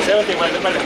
ಸೇವಂತಿಗೆ ಮಾಡಿ ಬನ್ನಿ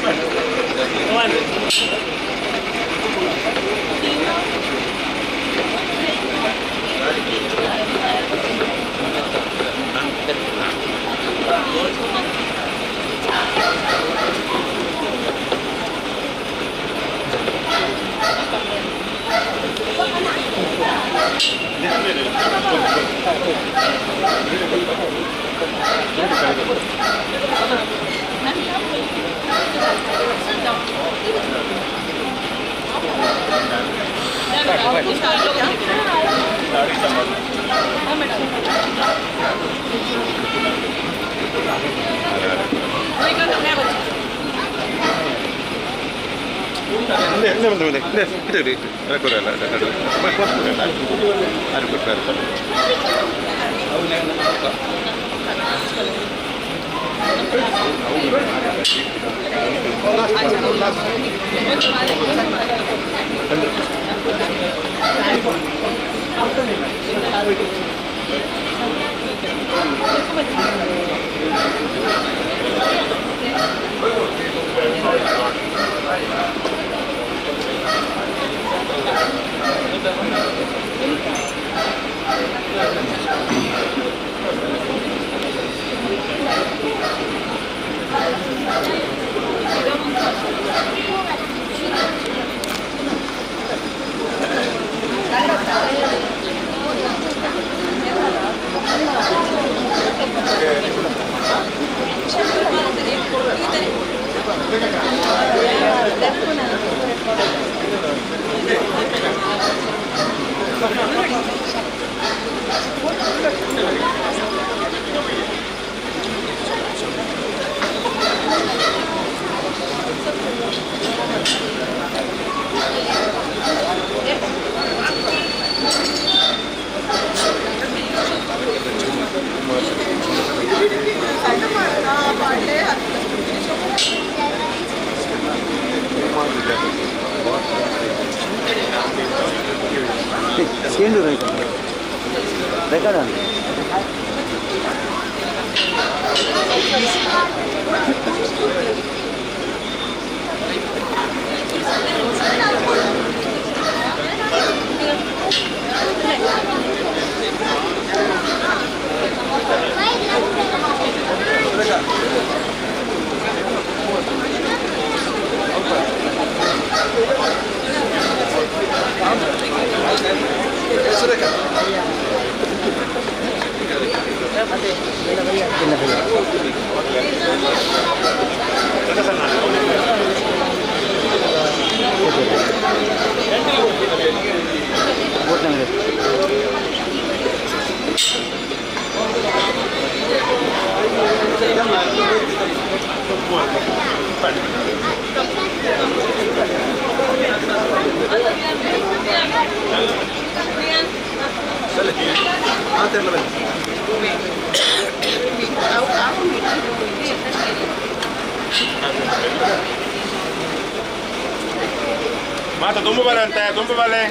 ಮಾತ ತುಂಬ ಬಲೆ ಅಂತೆ ತುಂಬ ಬಲೆ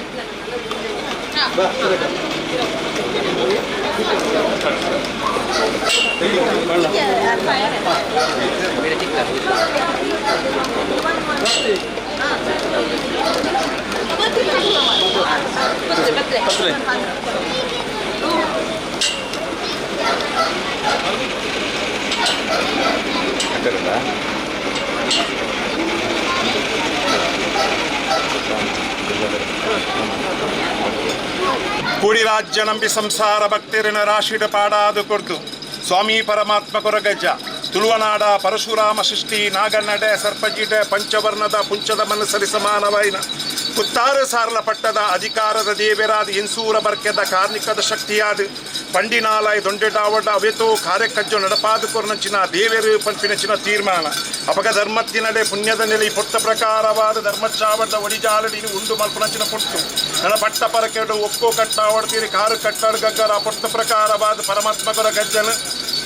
ಕೂಡಿ ರಾಜ್ಯ ನಂಬಿ ಸಂಸಾರ ಭಕ್ತಿರಿನ ರಾಶಿಡ ಪಾಡಾದು ಕೊರ್ದು ಸ್ವಾಮಿ ಪರಮಾತ್ಮ ಕೊರಗಜ್ಜ ತುಳುವನಾಡ ಪರಶುರಾಮ ಸೃಷ್ಟಿ ನಾಗನ್ನಡೆ ಸರ್ಪಜಿಡೆ ಪಂಚವರ್ಣದ ಪುಂಚದ ಮನಸ್ಸರಿ ಸಮಾನವೈನ ಕುತ್ತಾರು ಸಾರಲ ಪಟ್ಟದ ಅಧಿಕಾರದ ದೇವರಾದ ಇನ್ಸೂರ ಬರ್ಕೆದ ಕಾರ್ಮಿಕದ ಶಕ್ತಿಯಾದ ಪಂಡಿನಾಲಯ ದೊಂಡೆಡಾವಡ ಅವೆತೋ ಕಾರ್ಯಕಜ್ಜು ನಡಪಾದು ಕೊರ್ನಂಚಿನ ದೇವರು ಪಂಪಿನಚಿನ ತೀರ್ಮಾನ ಅಪಗ ಧರ್ಮತ್ತಿನಡೆ ಪುಣ್ಯದ ನೆಲೆ ಪೊಟ್ಟ ಪ್ರಕಾರವಾದ ಧರ್ಮಚಾವಡ ಒಡಿಜಾಲಡಿನ ಉಂಡು ಮಲ್ಪನಂಚಿನ ಪೊಟ್ಟು ನನ್ನ ಪಟ್ಟ ಪರಕೆಡು ಒಕ್ಕೋ ಕಟ್ಟಾವಡ್ತೀರಿ ಕಾರು ಕಟ್ಟಾಡು ಗಗ್ಗರ ಪೊಟ್ಟ ಪ್ರಕಾರವಾದ ಪರಮಾತ್ಮಕರ ಗಜ್ಜನ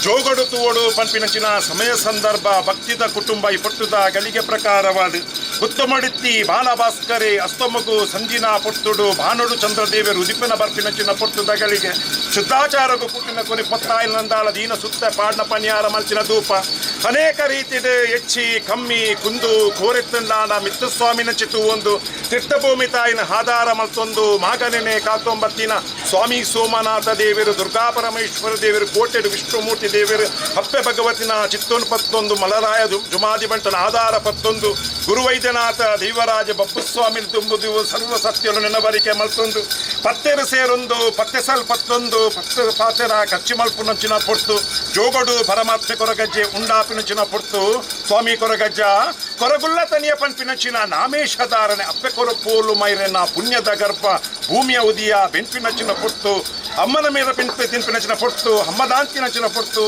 ಜೋಗಡು ತೂವಡು ಪಂಪಿನಂಚಿನ ಸಮಯ ಸಂದರ್ಭ ಭಕ್ತಿದ ಕುಟುಂಬ ಈ ಪೊಟ್ಟುದ ಗಲಿಗೆ ಪ್ರಕಾರವಾದ ಉತ್ತಮಡಿತ್ತಿ ಬಾಲಭಾಸ್ಕರೆ ಅಸ್ತಮಗು ಸಂಜಿನ ಪೊರ್ತುಡು ಭಾನುಡು ಚಂದ್ರದೇವರು ಉದಿಪಿನ ಬರ್ಪಿನಚ್ಚಿನ ಪೊರ್ತುದಗಳಿಗೆ ಶುದ್ಧಾಚಾರಗೂ ಪುಟ್ಟಿನ ಕೊನೆ ಪತ್ತಾಯಿಲ್ ನಂದಾಳ ದೀನ ಸುತ್ತ ಪಾಡ್ನ ಪನಿಯಾರ ಮಲ್ಚಿನ ಧೂಪ ಅನೇಕ ರೀತಿಯ ಹೆಚ್ಚಿ ಕಮ್ಮಿ ಕುಂದು ಕೋರೆತ್ತಂಡಾಡ ಮಿತ್ತಸ್ವಾಮಿನ ಚಿತ್ತು ಒಂದು ತೀರ್ಥಭೂಮಿ ತಾಯಿನ ಆಧಾರ ಮತ್ತೊಂದು ಮಾಗನೆನೆ ಕಾತೊಂಬತ್ತಿನ ಸ್ವಾಮಿ ಸೋಮನಾಥ ದೇವರು ದುರ್ಗಾ ಪರಮೇಶ್ವರ ದೇವರು ಕೋಟೆಡು ವಿಷ್ಣುಮೂರ್ತಿ ದೇವರು ಹಪ್ಪೆ ಭಗವತಿನ ಚಿತ್ತೊಂದು ಪತ್ತೊಂದು ಮಲರಾಯ ಜುಮಾದಿ ಬಂಟನ ಆಧಾರ ಪತ್ತೊಂದು ಗುರುವೈದ್ಯನಾಥ ದೇವರಾಜ ಬಬ್ಬುಸ್ವಾಮಿ ತುಂಬುದು ಸರ್ವ ಸತ್ಯನು ನೆನವರಿಕೆ ಮಲ್ತೊಂದು ಪತ್ತೆರು ಸೇರೊಂದು ಪತ್ತೆಸಲ್ ಪತ್ತೊಂದು ಪತ್ತೆ ಪಾತೆರ ಕಚ್ಚಿ ಮಲ್ಪು ನಂಚಿನ ಪೊರ್ತು ಜೋಗಡು ಪರಮಾತ್ಮೆ ಕೊರಗಜ್ಜೆ ಉಂಡಾಪಿನಚಿನ ಪೊರ್ತು ಸ್ವಾಮಿ ಕೊರಗಜ್ಜ ಕೊರಗುಲ್ಲ ತನಿಯ ಪಂಪಿನಚಿನ ನಾಮೇಶಧಾರಣೆ ಅಪ್ಪೆ ಕೊರಪೋಲು ಮೈರೆನ ಪುಣ್ಯದ ಗರ್ಭ ಭೂಮಿಯ ಉದಿಯ ಬೆಂಪಿನಚಿನ ಪೊರ್ತು ಅಮ್ಮನ ಮೇಲೆ ತಿನ್ಪಿನಚಿನ ಪೊರ್ತು ಅಮ್ಮದಾಂತಿನಚಿನ ಪೊರ್ತು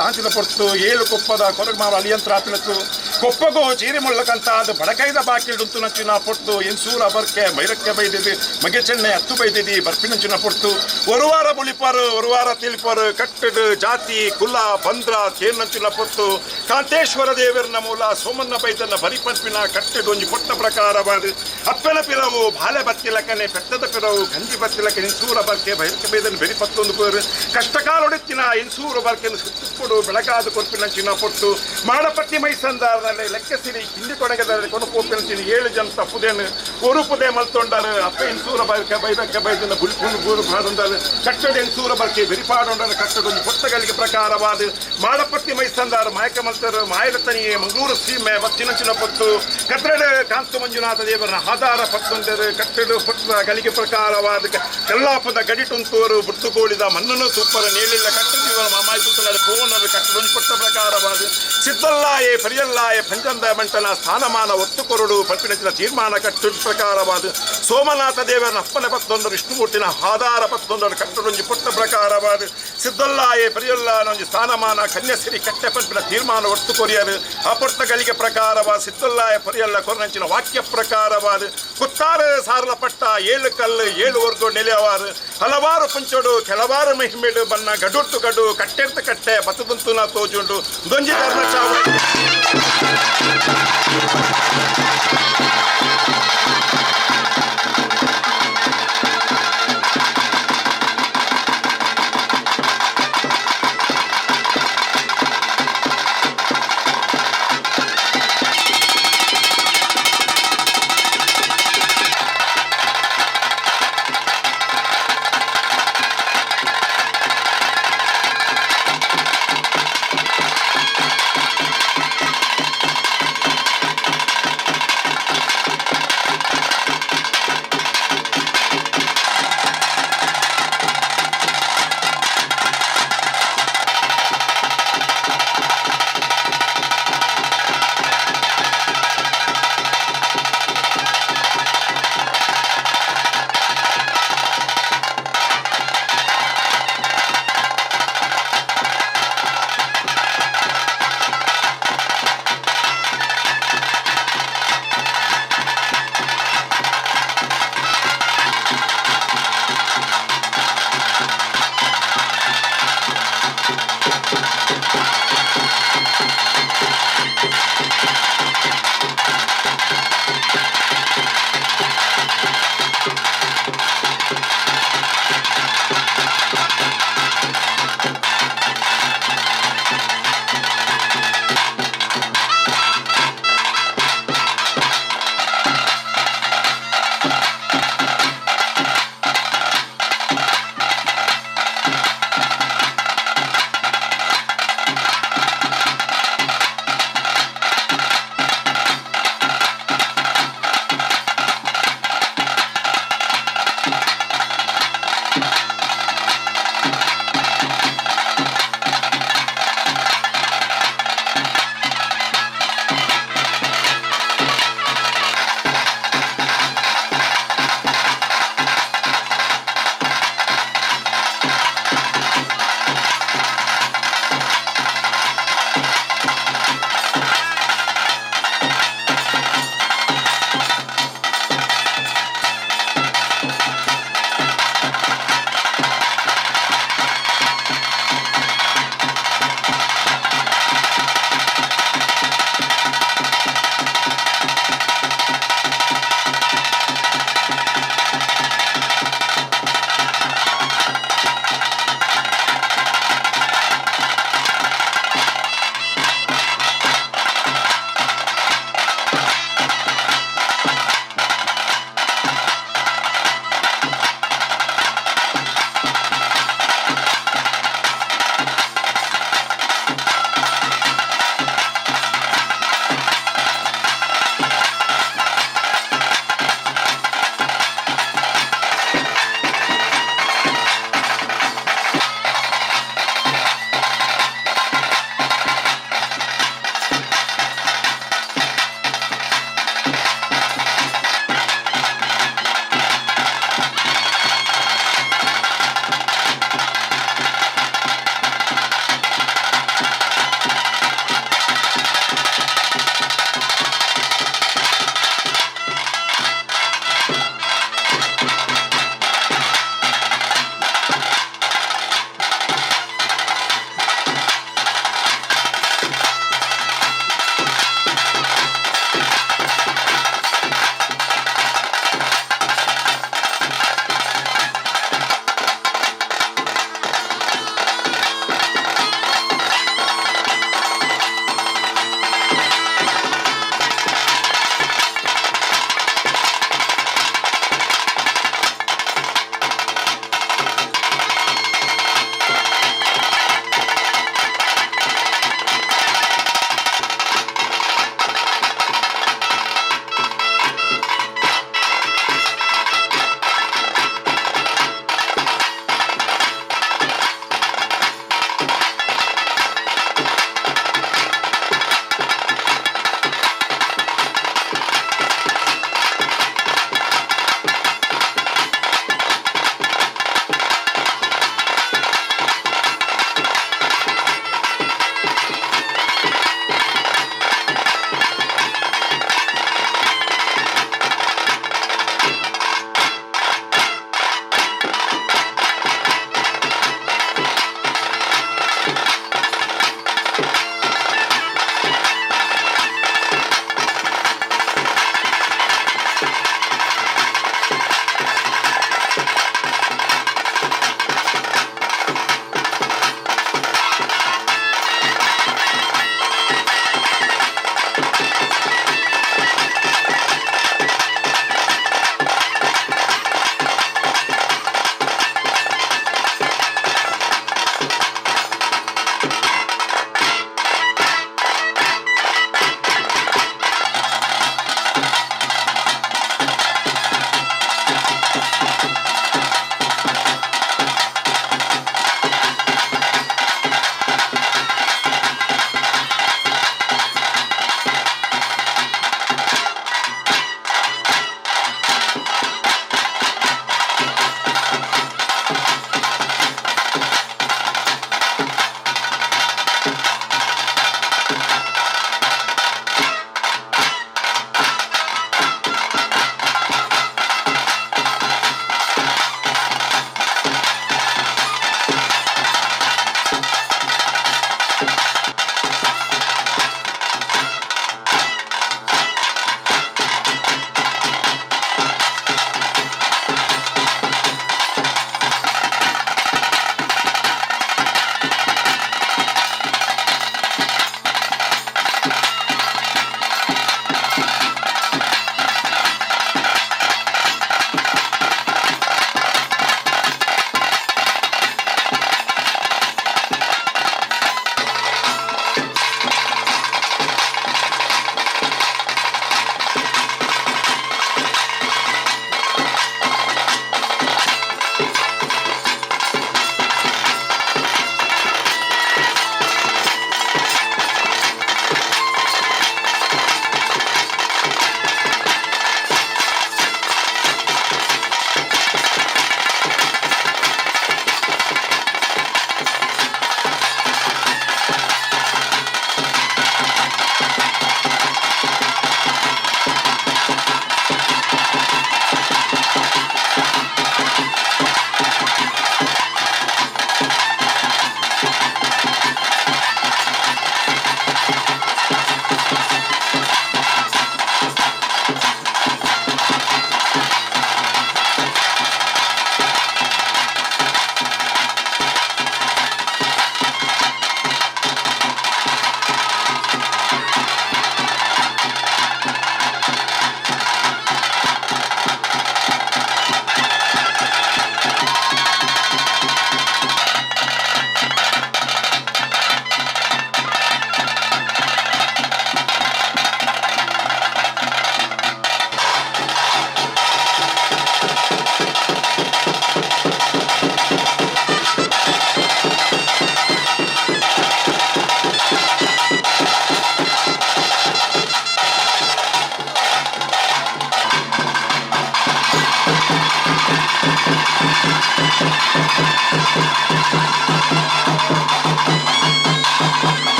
ದಾಂಚಿನ ಪೊರ್ತು ಏಳು ಕೊಪ್ಪದ ಕೊರಗಮಾವ ಅಲಿಯಂತ್ರ ಆಪಿನತ್ತು ಕೊಪ್ಪಗೋ ಚೀರಿಮೊಳ್ಳಕಂತ ಅದು ಬಡಕೈದ ಬಾಕಿಡುಂತು ನಚ್ಚಿನ ಪೊರ್ತು ಎನ್ಸೂರ ಬರ್ಕೆ ಮೈರಕ್ಕೆ ಬೈದಿದೆ ಮಗೆ ಚೆನ್ನೆ ಹತ್ತು ಬೈದಿದಿ ಬರ್ಪಿನಂಚಿನ ಪೊರ್ತು ಒರುವಾರ ಬುಳಿಪರು ಒರುವಾರ ತಿಳ್ಪರು ಕಟ್ಟಡು ಜಾತಿ ಕುಲ ಬಂದ್ರ ತೇರ್ನಂಚಿನ ಪೊರ್ತು ಕಾಂತೇಶ್ವರ ದೇವರನ ಮೂಲ ಸೋಮನ್ನ ಬೈದನ್ನ ಬರಿಪಂಪಿನ ಕಟ್ಟಡು ಒಂಜಿ ಪೊಟ್ಟ ಪ್ರಕಾರವಾದ ಅಪ್ಪನ ಪಿರವು ಬಾಲೆ ಬತ್ತಿಲಕನೆ ಪೆಟ್ಟದ ಪಿರವು ಗಂಜಿ ಬತ್ತಿಲಕ ಇನ್ಸೂರ ಬರ್ಕೆ ಬೈರಕ್ಕೆ ಬೈದನ್ನು ಬೆರಿಪತ್ತೊಂದು ಪೋರು ಕಷ್ಟಕಾಲೊಡೆತ್ತಿನ ಇನ್ಸೂರ ಬರ್ಕೆಯನ್ನು ಸುತ್ತುಕೊಡು ಬೆಳಗಾದ ಕೊರ್ಪಿನಂಚಿನ ಪೊಟ್ಟು ಮಾಡಪಟ್ಟಿ ಮೈಸಂದಾರನಲ್ಲಿ ಲೆಕ್ಕ ಸಿರಿ ಕಿಂಡಿ ಕೊಡಗದಲ್ಲಿ ಕೊನಪೋಪಿನಂಚಿನ 7 ಜನ ತಪ್ಪುದೇನು ஒரு புதே மல்தொண்டாரு அப்ப இன்சூர பர்க்க பைதக்க ಬೈದನ ಬುಲ್ಪುಲ್ ಗೂರು ಭಾರಂದಾರು ಕಟ್ಟಡ ಇನ್ಸೂರ ಬರ್ಕೆ ಬೆರಿಪಾಡೊಂಡನ ಕಟ್ಟಡ ಪುಸ್ತಕಗಳಿಗೆ ಪ್ರಕಾರವಾದ ಮಾಡಪಟ್ಟಿ ಮೈಸಂದಾರು ಮಾಯಕ ಮಲ್ತರು ಮಾಯಲತನಿಯೇ ಮಂಗಳೂರು ಸೀಮೆ ಬತ್ತಿನಂಚಿನ ಪೊತ್ತು ಕಟ್ಟಡ ಕಾಂತು ಮಂಜುನಾಥ ದೇವರ ಆಧಾರ ಪತ್ತೊಂದರು ಕಟ್ಟಡ ಪುಸ್ತಕಗಳಿಗೆ ಪ್ರಕಾರವಾದ ಕಲ್ಲಾಪದ ಗಡಿಟುಂತೂರು ಬುರ್ತುಕೋಳಿದ ಮಣ್ಣನ್ನು ಸೂಪರ ನೇಳಿಲ್ಲ ಕಟ್ಟಡ ಮಾಮಾಯಿ ಸುತ್ತಲ ಪೋನರು ಕಟ್ಟಡ ಪುಟ್ಟ ಪ್ರಕಾರವಾದ ಸಿದ್ದಲ್ಲಾಯೆ ಪರಿಯಲ್ಲಾಯೆ ಪಂಚಂದ ಮಂಟನ ಸ್ಥಾನಮಾನ ಒತ್ತು ಕೊರಡು ಪಂಪಿನಚಿನ ತೀರ್ಮಾನ ಕಟ್ಟು ಪ್ರಕಾರವಾದ ಸೋಮನಾಥ ದೇವರನ ಅಪ್ಪನ ಪತ್ತೊಂದು ವಿಷ್ಣುಮೂರ್ತಿನ ಆಧಾರ ಪತ್ತೊಂದರ ಕಟ್ಟಡೊಂಜಿ ಪುಟ್ಟ ಪ್ರಕಾರವಾದ ಸಿದ್ದಲ್ಲಾಯೆ ಪರಿಯಲ್ಲಾನೊಂಜಿ ಸ್ಥಾನಮಾನ ಕನ್ಯಾಸಿರಿ ಕಟ್ಟೆ ಪಂಪಿನ ತೀರ್ಮಾನ ಒತ್ತು ಕೊರಿಯರು ಆ ಪುಟ್ಟಗಳಿಗೆ ಪ್ರಕಾರವಾದ ಸಿದ್ದಲ್ಲಾಯ ಪರಿಯಲ್ಲ ಕೊರನಂಚಿನ ವಾಕ್ಯ ಪ್ರಕಾರವಾದ ಕುತ್ತಾರ ಸಾರಲ ಪಟ್ಟ 7 ಕಲ್ಲು 7 ವರ್ಗು ನೆಲೆಯವಾರು ಹಲವಾರು ಪಂಚೋಡು ಕೆಲವಾರು ಮಹಿಮೆಡು ಬಣ್ಣ ಗಡುಟ್ಟು ಗಡು ಕಟ್ಟೆರ್ತ ಕಟ್ಟೆ ಬತ್ತದಂತುನ ತೋಜುಂಡು ದೊಂಜಿ ಧರ್ಮ ಚಾವ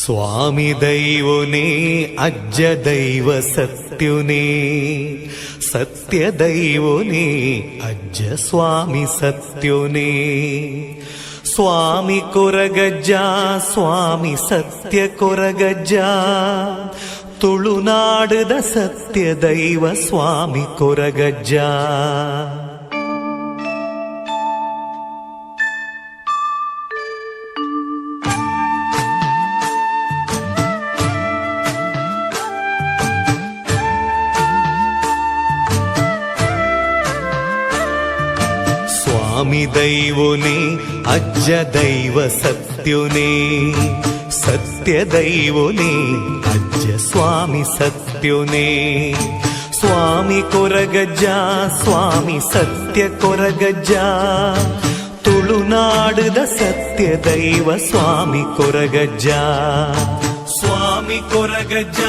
ಸ್ವಾಮಿ ದೈವನೇ ಅಜ್ಜ ದೈವ ಸತ್ಯುನೇ, ಸತ್ಯ ದೈವನೇ ಅಜ್ಜ ಸ್ವಾಮಿ ಸತ್ಯುನೇ. ಸ್ವಾಮಿ ಕೊರಗಜ್ಜ ಸ್ವಾಮಿ ಸತ್ಯ ಕೊರಗಜ್ಜ, ತುಳುನಾಡದ ಸತ್ಯ ದೈವ ಸ್ವಾಮಿ ಕೊರಗಜ್ಜ. ಸ್ವಾಮಿ ದೈವನೇ ಅಜ್ಜ ದೈವ ಸತ್ಯುನೇ, ಸತ್ಯ ದೈವನೇ ಅಜ್ಜ ಸ್ವಾಮಿ ಸತ್ಯುನೇ. ಸ್ವಾಮಿ ಕೊರಗಜ್ಜ ಸ್ವಾಮಿ ಸತ್ಯ ಕೊರಗಜ್ಜ, ತುಳುನಾಡದ ಸತ್ಯ ದೈವ ಸ್ವಾಮಿ ಕೊರಗಜ್ಜ. ಸ್ವಾಮಿ ಕೊರಗಜ್ಜ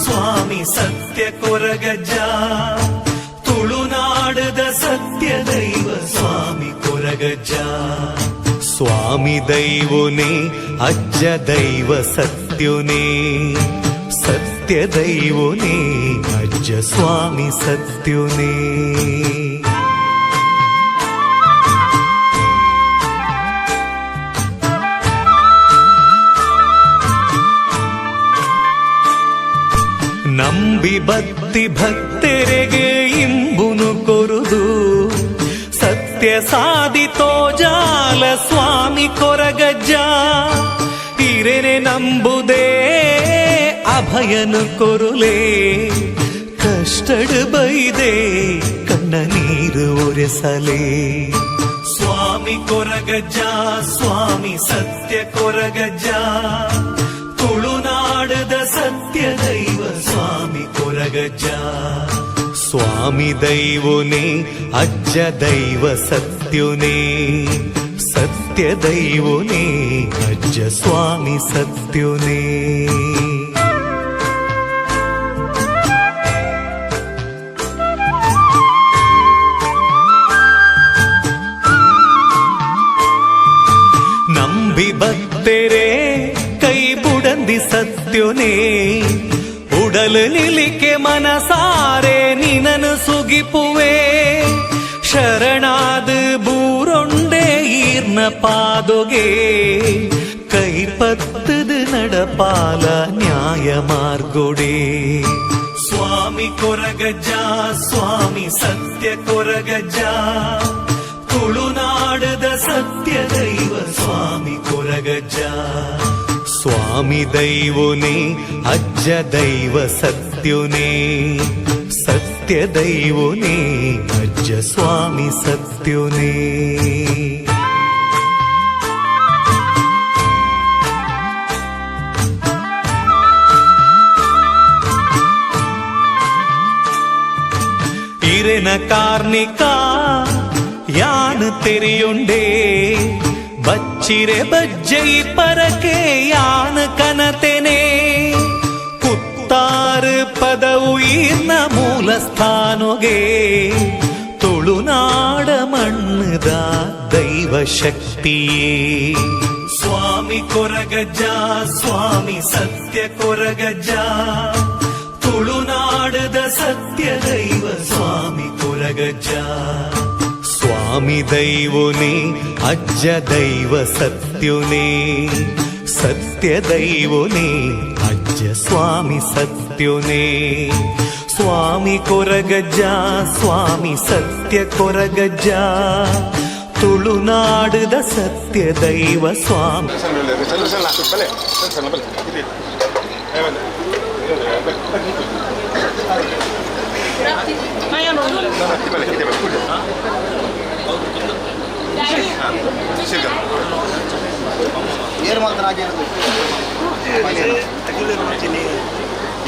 ಸ್ವಾಮಿ ಸತ್ಯ ಕೊರಗಜ್ಜ, ತುಳುನಾಡದ ಸತ್ಯ ದೈವ ಸ್ವಾಮಿ ಕೊರಗಜ್ಜ. ಸ್ವಾಮಿ ದೈವನೇ ಅಜ್ಜ ದೈವ ಸತ್ಯುನೇ, ಸತ್ಯ ದೈವನೇ ಅಜ್ಜ ಸ್ವಾಮಿ ಸತ್ಯುನೇ. ನಂಬಿ ಬತ್ತಿ ಭಕ್ತರಿಗೆ ಇಂಬುನು ಕೊರುದು, ಸತ್ಯ ಸಾಧಿತೋ ಜಾಲ ಸ್ವಾಮಿ ಕೊರಗಜ್ಜ. ಹಿರೇನೆ ನಂಬುದೇ ಅಭಯನು ಕೊರುಲೇ, ಕಷ್ಟಡ್ ಬೈದೆ ಕಣ್ಣ ನೀರು ಒರೆಸಲೇ. ಸ್ವಾಮಿ ಕೊರಗಜ್ಜ ಸ್ವಾಮಿ ಸತ್ಯ ಕೊರಗಜ್ಜ, ತುಳುನಾಡದ ಸತ್ಯ ದೈವ ಸ್ವಾಮಿ ಕೊರಗಜ್ಜ. ಸ್ವಾಮಿ ದೈವನೇ ಅಜ್ಜ ದೈವ ಸತ್ಯುನೇ, ಸತ್ಯ ದೈವನೇ ಅಜ್ಜ ಸ್ವಾಮಿ ಸತ್ಯುನೇ. ನಂಬಿ ಭಕ್ತರೇ ಕೈ ಬುಡಂದಿ ಸತ್ಯುನೇ, ಉಡಲು ನಿಲಿಕೆ ಮನಸಾರೆ ನಿನನು ಸುಗಿಪುವೆ. ಶರಣಾದ ಬೂರೊಂಡೆ ಈರ್ನ ಪಾದೊಗೆ, ಕೈ ಪತ್ತದ ನಡಪಾಲ ನ್ಯಾಯ ಮಾರ್ಗೊಡೆ. ಸ್ವಾಮಿ ಕೊರಗಜ್ಜ ಸ್ವಾಮಿ ಸತ್ಯ ಕೊರಗಜ್ಜ, ತುಳುನಾಡದ ಸತ್ಯ ದೈವ ಸ್ವಾಮಿ ಕೊರಗಜ್ಜ. ಸ್ವಾಮಿ ದೈವನೇ ಅಜ್ಜ ದೈವ ಸತ್ಯುನೇ, ಸತ್ಯ ದೈವನೇ ಅಜ್ಜ ಸ್ವಾಮಿ ಸತ್ಯುನೇ. ಇರೆನ ಕಾರ್ಣಿಕ ಯಾನ್ ತೆರೆಯುಂಡೇ, ಬಚ್ಚಿರೆ ಬಜ್ಜೈ ಪರಕೆ ಯಾನ್ ಕನತೆನೆ. ಕುತ್ತಾರು ಪದವು ಈರ್ನ ಮೂಲ ಸ್ಥಾನೊಗೆ, ತುಳುನಾಡ ಮಣ್ಣದ ದೈವ ಶಕ್ತಿಯೇ. ಸ್ವಾಮಿ ಕೊರಗಜ್ಜ ಸ್ವಾಮಿ ಸತ್ಯ ಕೊರಗಜ್ಜ, ತುಳುನಾಡದ ಸತ್ಯ ದೈವ ಸ್ವಾಮಿ ಕೊರಗಜ್ಜ. ಸ್ವಾಮಿ ದೈವನೇ ಅಜ್ಜ ದೈವ ಸತ್ಯುನೇ, ಸತ್ಯ ದೈವನೇ ಅಜ್ಜ ಸ್ವಾಮಿ ಸತ್ಯುನೇ. ಸ್ವಾಮಿ ಕೊರಗಜ್ಜ ಸ್ವಾಮಿ ಸತ್ಯ ಕೊರಗಜ್ಜ, ತುಳುನಾಡದ ಸತ್ಯ ದೈವ ಸ್ವಾಮಿ.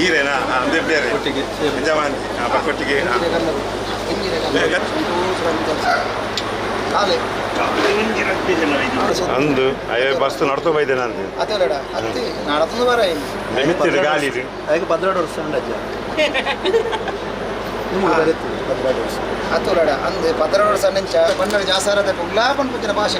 ಈರೇನಾ ಅಂದ್ರೆ ಬೇರೆ ಜವಾನ್ ಪಕ್ಕೊಟ್ಟಿಗೆ ಅಂದು ಅಯ್ಯೋ ಬಸ್ ನಡ್ತೋ ಬೈದೇನೆ ಅಂದೆ ಮಿತ್ತಿದ ಗಾಳಿ ಅದಕ್ಕೆ 12 ವರ್ಷ ಅಂಡಜ್ಜ ಅತ್ತೋಡ ಅಂದು 12 ವರ್ಷ ನೆಂಚ ಕನ್ನಡ ಜಾಸಾರದ ಉಲ್ಲಾಪನ್ ಪುತ್ತಿನ ಭಾಷೆ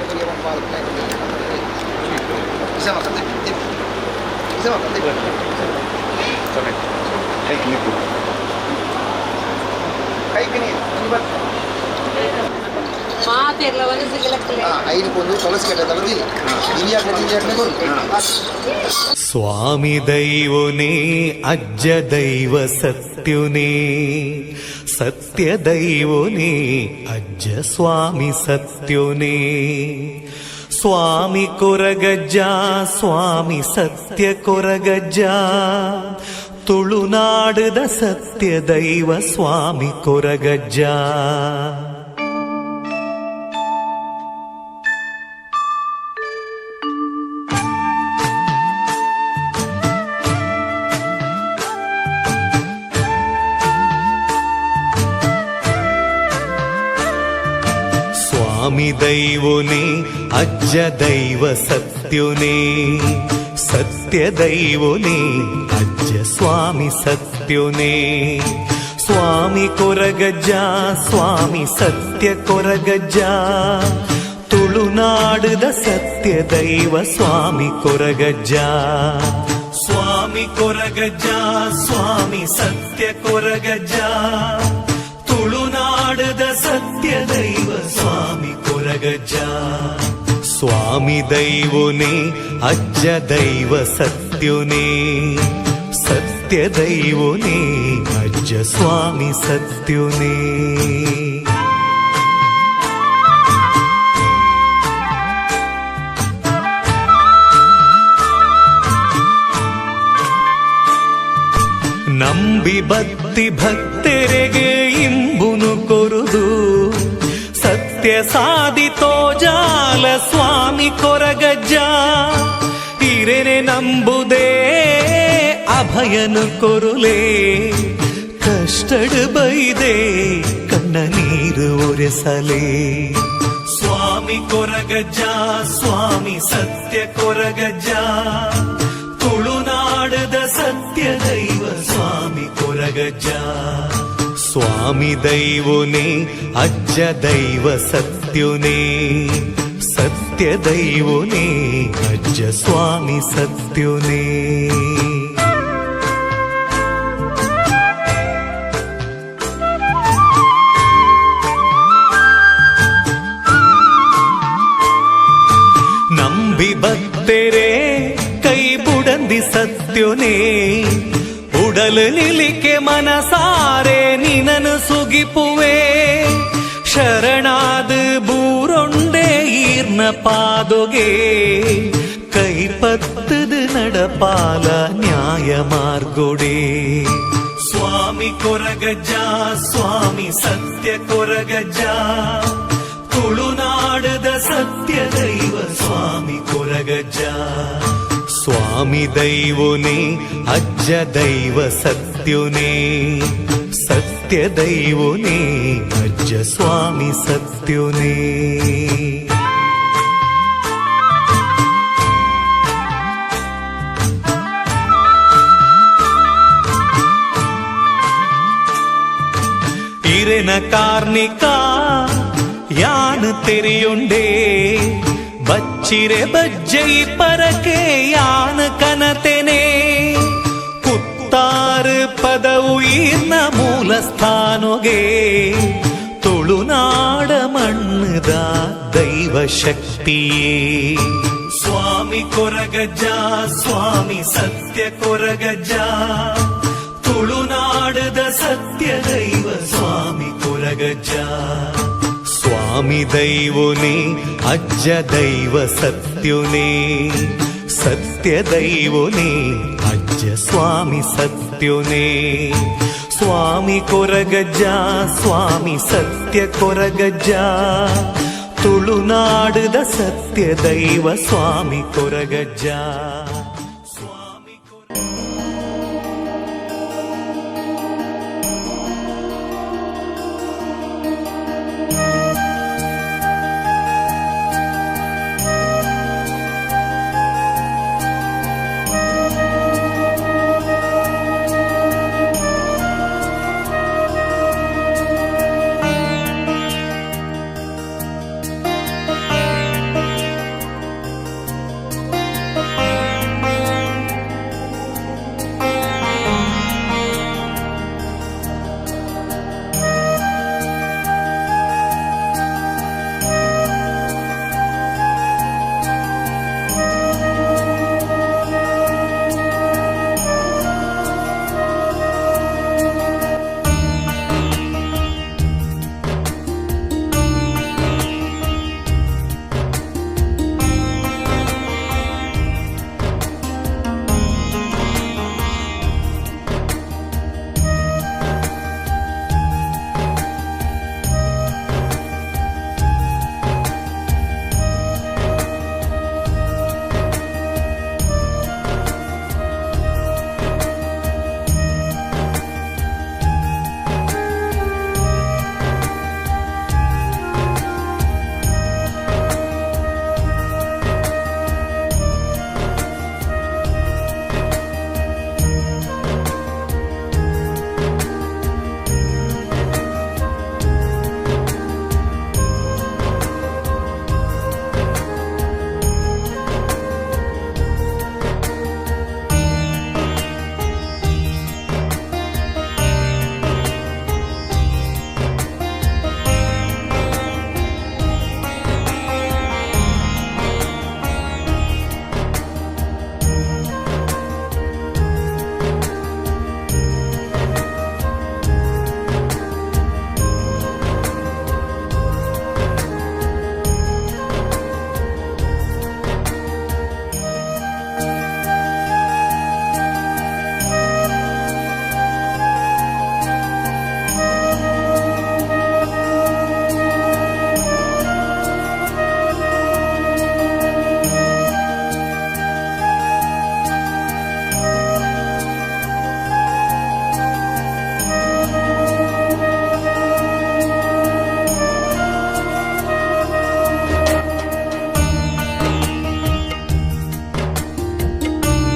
ಸ್ವಾಮಿ ದೈವನೇ ಅಜ್ಜ ದೈವ ಸತ್ಯುನೇ ಸತ್ಯ ದೈವನೇ ಅಜ್ಜ ಸ್ವಾಮಿ ಸತ್ಯುನೇ ಸ್ವಾಮಿ ಕೊರಗಜ್ಜ ಸ್ವಾಮಿ ಸತ್ಯ ಕೊರಗಜ್ಜ ತುಳುನಾಡದ ಸತ್ಯ ದೈವ ಸ್ವಾಮಿ ಕೊರಗಜ್ಜ ಸ್ವಾಮಿ ದೈವನೇ ಅಜ್ಜ ದೈವ ಸತ್ಯುನೇ ಸತ್ಯ ದೈವನೇ ಅಜ್ಜ ಸ್ವಾಮಿ ಸತ್ಯುನೇ ಸ್ವಾಮಿ ಕೊರಗಜ್ಜ ಸ್ವಾಮಿ ಸತ್ಯ ಕೊರಗಜ್ಜ ತುಳುನಾಡದ ಸತ್ಯ ದೈವ ಸ್ವಾಮಿ ಕೊರಗಜ್ಜ ಸ್ವಾಮಿ ಕೊರಗಜ್ಜ ಸ್ವಾಮಿ ಸತ್ಯ ಕೊರಗಜ್ಜ ತುಳುನಾಡದ ಸತ್ಯ ದೈವ ಸ್ವಾಮಿ ಕೊರಗಜ್ಜ ಸ್ವಾಮಿ ದೈವನೇ ಅಜ್ಜ ದೈವ ಸತ್ಯುನೇ ಸತ್ಯ ದೈವನೇ ಅಜ್ಜ ಸ್ವಾಮಿ ಸತ್ಯುನೇ ನಂಬಿ ಭಕ್ತಿ ಭಕ್ತರಿಗೆ ಇಂಬುನು ಕೊರುದು ಸತ್ಯ ಸಾಧಿತೋ ಜಾಲ ಸ್ವಾಮಿ ಕೊರಗಜ್ಜ ಹಿರೇನೆ ನಂಬುದೇ ಅಭಯನು ಕೊರುಲೇ ಕಷ್ಟಡು ಬೈದೆ ಕಣ್ಣ ನೀರು ಒರೆಸಲೇ ಸ್ವಾಮಿ ಕೊರಗಜ್ಜ ಸ್ವಾಮಿ ಸತ್ಯ ಕೊರಗಜ್ಜ ತುಳುನಾಡದ ಸತ್ಯ ದೈವ ಸ್ವಾಮಿ ಕೊರಗಜ್ಜ ಸ್ವಾಮಿ ದೈವನೇ ಅಜ್ಜ ದೈವ ಸತ್ಯುನೇ ಸತ್ಯ ದೈವನೇ ಅಜ್ಜ ಸ್ವಾಮಿ ಸತ್ಯುನೇ ನಂಬಿ ಭಕ್ತರೇ ಕೈ ಬುಡಂದಿ ಸತ್ಯುನೇ ಉಡಲು ನಿಲಿಕೆ ಮನಸಾರೆ ನಿನನು ಸುಗಿಪುವೆ ಶರಣಾದ ಬೂರೊಂಡೆ ಈರ್ನ ಪಾದೊಗೆ ಕೈಪತ್ತದ ನಡಪಾಲ ನ್ಯಾಯ ಮಾರ್ಗೊಡೆ ಸ್ವಾಮಿ ಕೊರಗಜ್ಜ ಸ್ವಾಮಿ ಸತ್ಯ ಕೊರಗಜ್ಜ ತುಳುನಾಡದ ಸತ್ಯ ದೈವ ಸ್ವಾಮಿ ಕೊರಗಜ್ಜ ಸ್ವಾಮಿ ದೈವನೇ ಅಜ್ಜ ದೈವ ಸತ್ಯುನೇ ಸತ್ಯ ದೈವನೇ ಅಜ್ಜ ಸ್ವಾಮಿ ಸತ್ಯುನೇ ಇರೆನ ಕಾರ್ಣಿಕ ಯಾನ್ ತೆರೆಯುಂಡೇ ಬಚ್ಚಿರೆ ಬಜ್ಜೈ ಪರಕೆ ಯಾನ್ ಕನತೆನೆ ಕುತ್ತಾರು ಪದವು ಈರ್ನ ಮೂಲ ಸ್ಥಾನೊಗೆ ತುಳುನಾಡ ಮಣ್ಣದ ದೈವ ಶಕ್ತಿಯೇ ಸ್ವಾಮಿ ಕೊರಗಜ್ಜ ಸ್ವಾಮಿ ಸತ್ಯ ಕೊರಗಜ್ಜ ತುಳುನಾಡದ ಸತ್ಯ ದೈವ ಸ್ವಾಮಿ ಕೊರಗಜ್ಜ ಸ್ವಾಮಿ ದೈವನೇ ಅಜ್ಜ ದೈವ ಸತ್ಯುನೇ ಸತ್ಯ ದೈವನೇ ಅಜ್ಜ ಸ್ವಾಮಿ ಸತ್ಯುನೇ ಸ್ವಾಮಿ ಕೊರಗಜ್ಜ ಸ್ವಾಮಿ ಸತ್ಯ ಕೊರಗಜ್ಜ ತುಳುನಾಡದ ಸತ್ಯ ದೈವ ಸ್ವಾಮಿ ಕೊರಗಜ್ಜ